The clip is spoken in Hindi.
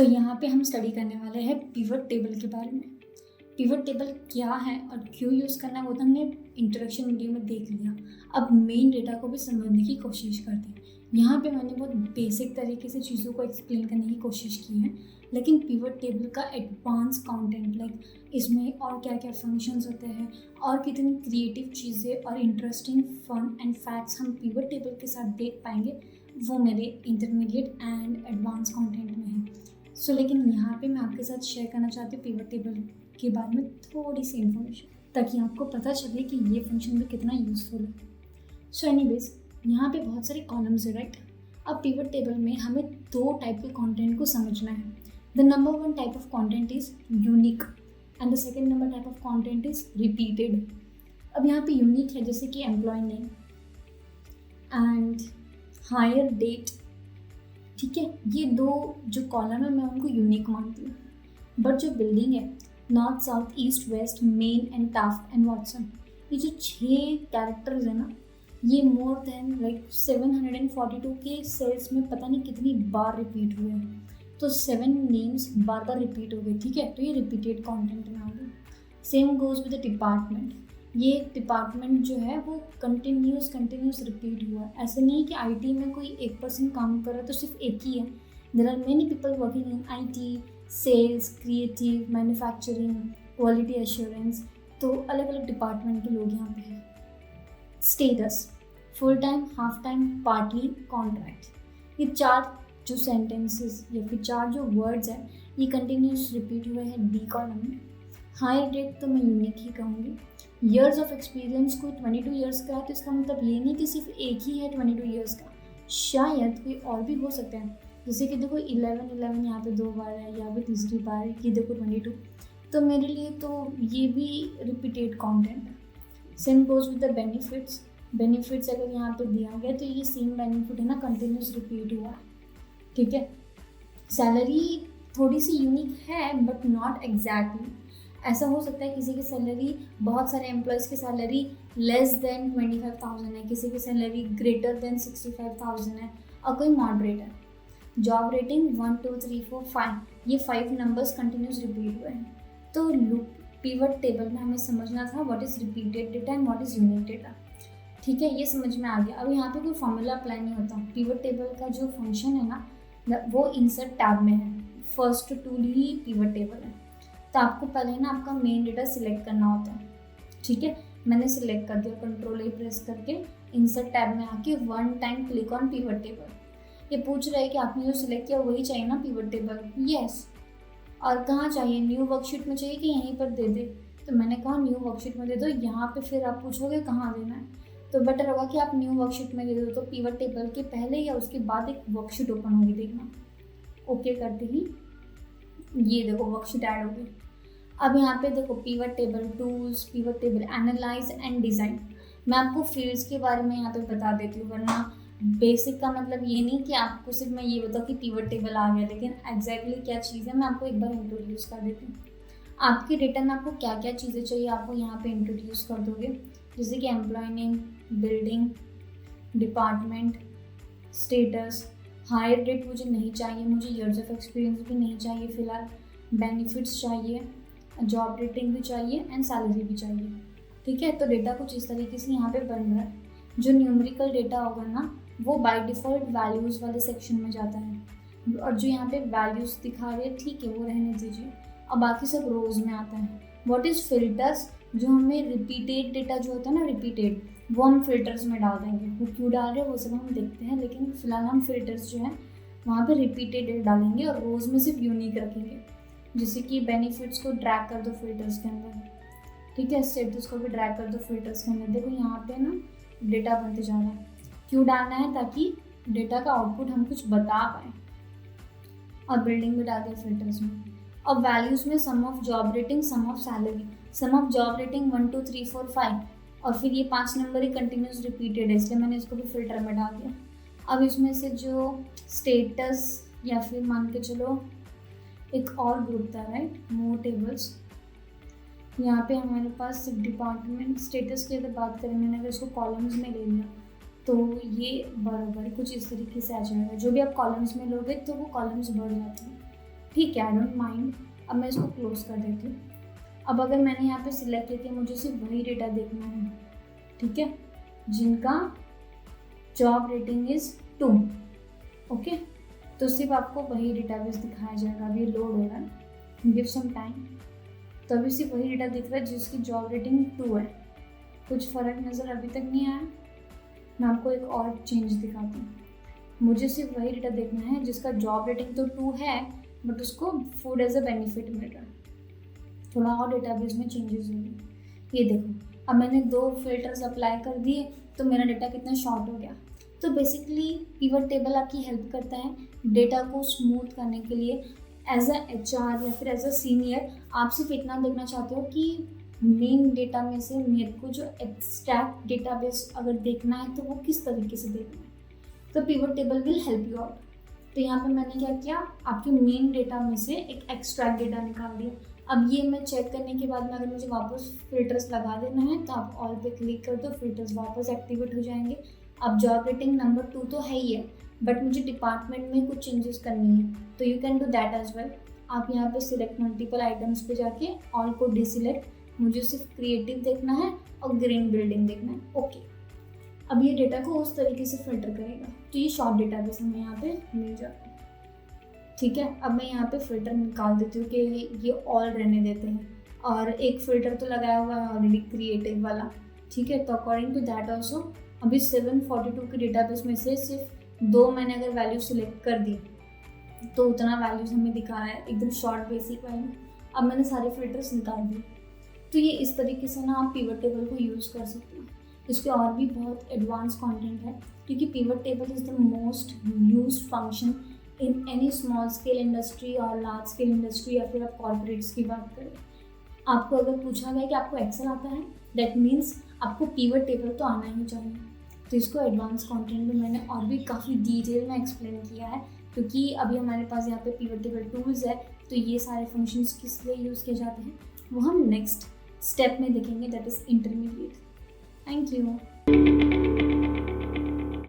यहाँ पे हम स्टडी करने वाले हैं पिवट टेबल के बारे में। पिवट टेबल क्या है और क्यों यूज़ करना है वो तो हमने इंट्रोडक्शन वीडियो में देख लिया। अब मेन डेटा को भी समझने की कोशिश करते हैं। यहाँ पे मैंने बहुत बेसिक तरीके से चीज़ों को एक्सप्लेन करने की कोशिश की है, लेकिन पिवट टेबल का एडवांस कंटेंट लाइक इसमें और क्या क्या फंक्शंस होते हैं और कितनी क्रिएटिव चीज़ें और इंटरेस्टिंग फन एंड फैक्ट्स हम पिवट टेबल के साथ देख पाएंगे, वो मेरे इंटरमीडिएट एंड एडवांस कंटेंट में है। लेकिन यहाँ पे मैं आपके साथ शेयर करना चाहती हूँ पिवट टेबल के बारे में थोड़ी सी इन्फॉर्मेशन, ताकि आपको पता चले कि ये फंक्शन भी कितना यूज़फुल है। एनीवेज, यहाँ पे बहुत सारे कॉलम्स है, राइट। अब पिवट टेबल में हमें दो टाइप के कंटेंट को समझना है। The number one type of content is unique and the second number type of content is repeated. अब यहाँ पे यूनिक है जैसे कि employee name and hire date, ठीक है। ये दो जो कॉलम है मैं उनको यूनिक मानती हूँ। बट जो बिल्डिंग है north south east west main and Taft and Watson, ये जो 6 कैरेक्टर्स है ना, ये मोर देन लाइक 742 के सेल्स में पता नहीं कितनी बार रिपीट हुए हैं। तो 7 नेम्स बार बार रिपीट हो गए, ठीक है। तो ये रिपीटेड कॉन्टेंट में आ गए। Same goes with the department. ये डिपार्टमेंट जो है वो कंटिन्यूस रिपीट हुआ है। ऐसे नहीं कि आईटी में कोई एक पर्सन काम कर रहा है तो सिर्फ एक ही है। There are many people working in IT, sales, creative, manufacturing, quality assurance, तो अलग अलग डिपार्टमेंट के लोग यहाँ पे हैं। Status, full time, half time, partly, contract. ये 4 जो सेंटेंसेस या फिर 4 जो वर्ड्स हैं ये कंटिन्यूस रिपीट हुए हैं डी कॉलम में। हायर डेट तो मैं यूनिक ही कहूँगी। ईयर्स ऑफ एक्सपीरियंस कोई 22 ईयर्स का है तो इसका मतलब ये नहीं कि सिर्फ एक ही है 22 ईयर्स का, शायद कोई और भी हो सकते हैं। जैसे कि देखो 11 यहाँ पे 2 बार है, यहाँ पे तीसरी बार है, कि देखो 22, तो मेरे लिए तो ये भी रिपीटेड कंटेंट है। Same goes with the benefits. Benefits अगर यहाँ पे दिया गया तो ये सेम बेनिफिट है ना, कंटिन्यूस रिपीट हुआ है, ठीक है। सैलरी थोड़ी सी यूनिक है बट नॉट एग्जैक्टली। ऐसा हो सकता है किसी की सैलरी, बहुत सारे एम्प्लॉयज़ की सैलरी लेस देन 25,000 है, किसी की सैलरी ग्रेटर देन 65,000 है और कोई मॉडरेट है। जॉब रेटिंग 1 2 3 4 5, ये 5 नंबर्स कंटिन्यूस रिपीट हुए हैं। तो पिवट टेबल में हमें समझना था what is repeated data and what is unique data, ठीक है। ये समझ में आ गया। अब यहाँ पे कोई फॉर्मूला अप्लाई नहीं होता। पिवट टेबल का जो फंक्शन है ना वो इंसर्ट टैब में है। फर्स्ट टूल ही पिवट टेबल है। तो आपको पहले ना आपका मेन डेटा सिलेक्ट करना होता है, ठीक है। मैंने सिलेक्ट कर दिया, Ctrl+A प्रेस करके इंसर्ट टैब में आके 1 time click on pivot table. ये पूछ रहा है कि आपने जो सिलेक्ट किया वही चाहिए ना पिवट टेबल, यस। और कहाँ चाहिए, न्यू वर्कशीट में चाहिए कि यहीं पर दे दे, तो मैंने कहा न्यू वर्कशीट में दे दो। यहाँ पे फिर आप पूछोगे कहाँ देना है, तो बेटर होगा कि आप न्यू वर्कशीट में दे दो। तो पिवट टेबल के पहले या उसके बाद एक वर्कशीट ओपन होगी, देखना। ओके करते ही ये देखो वर्कशीट ऐड होगी। अब यहाँ पे देखो pivot table tools, pivot table analyse and design. मैं आपको फील्ड्स के बारे में यहाँ पे बता देती हूँ, वरना बेसिक का मतलब ये नहीं कि आपको सिर्फ मैं ये बताऊँ कि पिवट टेबल आ गया, लेकिन एग्जैक्टली क्या चीज़ है मैं आपको एक बार इंट्रोड्यूस कर देती हूँ। आपके डेटा में आपको क्या क्या चीज़ें चाहिए आपको यहाँ पे इंट्रोड्यूस कर दोगे, जैसे कि employee name, building, department, status. Hire date मुझे नहीं चाहिए, मुझे ईयर्स ऑफ एक्सपीरियंस भी नहीं चाहिए फ़िलहाल। बेनिफिट्स चाहिए, जॉब रेटिंग भी चाहिए एंड सैलरी भी चाहिए, ठीक है। तो डेटा कुछ इस तरीके से यहाँ पे बन रहा है। जो न्यूमेरिकल डेटा होगा ना वो बाय डिफ़ॉल्ट वैल्यूज़ वाले सेक्शन में जाता है, और जो यहाँ पे वैल्यूज़ दिखा रहे हैं ठीक है वो रहने दीजिए। अब बाकी सब रोज़ में आता है। व्हाट इज़ फिल्टर्स, जो हमें रिपीटेड डेटा जो होता है ना रिपीटेड, वो हम फिल्टर्स में डाल देंगे। वो क्यों डाल रहे हैं वो सब हम देखते हैं, लेकिन फिलहाल हम फिल्टर्स जो है वहाँ पे रिपीटेड डेटा डालेंगे और रोज़ में सिर्फ यूनिक रखेंगे। जैसे कि बेनिफिट्स को ड्रैग कर दो फिल्टर्स के अंदर, ठीक है। स्टेटस को भी ड्रैग कर दो फिल्टर्स के अंदर। देखो यहाँ पे ना डेटा बनते जा रहा है। क्यों डालना है, ताकि डेटा का आउटपुट हम कुछ बता पाए। और बिल्डिंग भी डाल दिया फिल्टर्स में। अब वैल्यूज़ में sum of job rating, sum of salary. Sum of job rating 1 2 3 4 5, और फिर ये 5 नंबर ही कंटिन्यूस रिपीटेड है, इसलिए मैंने इसको भी फिल्टर में डाल दिया। अब इसमें से जो स्टेटस या फिर मान के चलो एक और ग्रुप था, राइट, मोर टेबल्स। यहाँ पे हमारे पास डिपार्टमेंट स्टेटस की अगर बात करें, मैंने अगर इसको कॉलम्स में ले लिया तो ये बराबर कुछ इस तरीके से आ जाएगा। जो भी आप कॉलम्स में लोगे तो वो कॉलम्स बढ़ जाते हैं। ठीक है, आई डोंट माइंड। अब मैं इसको क्लोज कर देती हूँ। अब अगर मैंने यहाँ पे सिलेक्ट किया कि मुझे सिर्फ वही डेटा देखना है, ठीक है, जिनका जॉब रेटिंग इज़ 2, ओके, तो सिर्फ आपको वही डेटाबेस दिखाया जाएगा। अभी लोड हो रहा है, गिव सम टाइम। तो अभी सिर्फ वही डेटा दिख रहा है जिसकी जॉब रेटिंग 2 है। कुछ फ़र्क नज़र अभी तक नहीं आया। मैं आपको एक और चेंज दिखाती हूँ। मुझे सिर्फ वही डेटा देखना है जिसका जॉब रेटिंग तो 2 है, बट उसको फूड एज अ बेनिफिट मिल रहा है। थोड़ा और डेटाबेस में चेंजेस होंगे। ये देखो, अब मैंने 2 फिल्टर्स अप्लाई कर दिए तो मेरा डेटा कितना शॉर्ट हो गया। तो बेसिकली पिवट टेबल आपकी हेल्प करता है डेटा को स्मूथ करने के लिए। एज अ HR या फिर एज अ सीनियर आप सिर्फ इतना देखना चाहते हो कि मेन डेटा में से मेरे को जो एक्सट्रैक्ट डेटाबेस अगर देखना है तो वो किस तरीके से देखना है, तो pivot table will help you out. तो यहाँ पे मैंने क्या किया, आपके मेन डेटा में से एक एक्सट्रैक्ट डेटा निकाल दिया। अब ये मैं चेक करने के बाद में अगर मुझे वापस फिल्टर्स लगा देना है तो आप ऑल पे क्लिक कर दो, फिल्टर्स वापस एक्टिवेट हो जाएंगे। अब जॉब रेटिंग नंबर 2 तो है ही है, बट मुझे डिपार्टमेंट में कुछ चेंजेस करनी है, तो you can do that as well. आप यहाँ पे सिलेक्ट मल्टीपल आइटम्स पे जाके ऑल को डिसिलेक्ट, मुझे सिर्फ क्रिएटिव देखना है और ग्रीन बिल्डिंग देखना है, ओके। अब ये डेटा को उस तरीके से फिल्टर करेगा, तो ये शॉर्ट डेटाबेस हमें यहाँ पे मिल जाता है। ठीक है, अब मैं यहाँ पे फिल्टर निकाल देती हूँ कि ये ऑल रहने देते हैं, और एक फ़िल्टर तो लगाया हुआ है ऑलरेडी क्रिएटिव वाला, ठीक है। तो अकॉर्डिंग टू दैट ऑल्सो अभी 742 के डेटाबेस में से सिर्फ 2 मैंने अगर वैल्यू सिलेक्ट कर दी तो उतना वैल्यूज हमें दिखा रहा है, एकदम शॉर्ट बेसिक वैल्यू। अब मैंने सारे फिल्टर्स निकाल दिए। तो ये इस तरीके से ना आप पिवट टेबल को यूज़ कर सकते हो। इसके और भी बहुत एडवांस कंटेंट है, क्योंकि pivot table is the most used function in any small scale industry और लार्ज स्केल इंडस्ट्री, या फिर आप कॉर्पोरेट्स की बात करें। आपको अगर पूछा गया कि आपको एक्सेल आता है, दैट मीन्स आपको पिवट टेबल तो आना ही चाहिए। तो इसको एडवांस कंटेंट में मैंने और भी काफ़ी डिटेल में एक्सप्लेन किया है, क्योंकि अभी हमारे पास यहाँ पे पिवट टेबल टूल्स है, तो ये सारे फंक्शंस किस लिए यूज़ किए जाते हैं वो हम नेक्स्ट स्टेप में देखेंगे, that is intermediate. Thank you.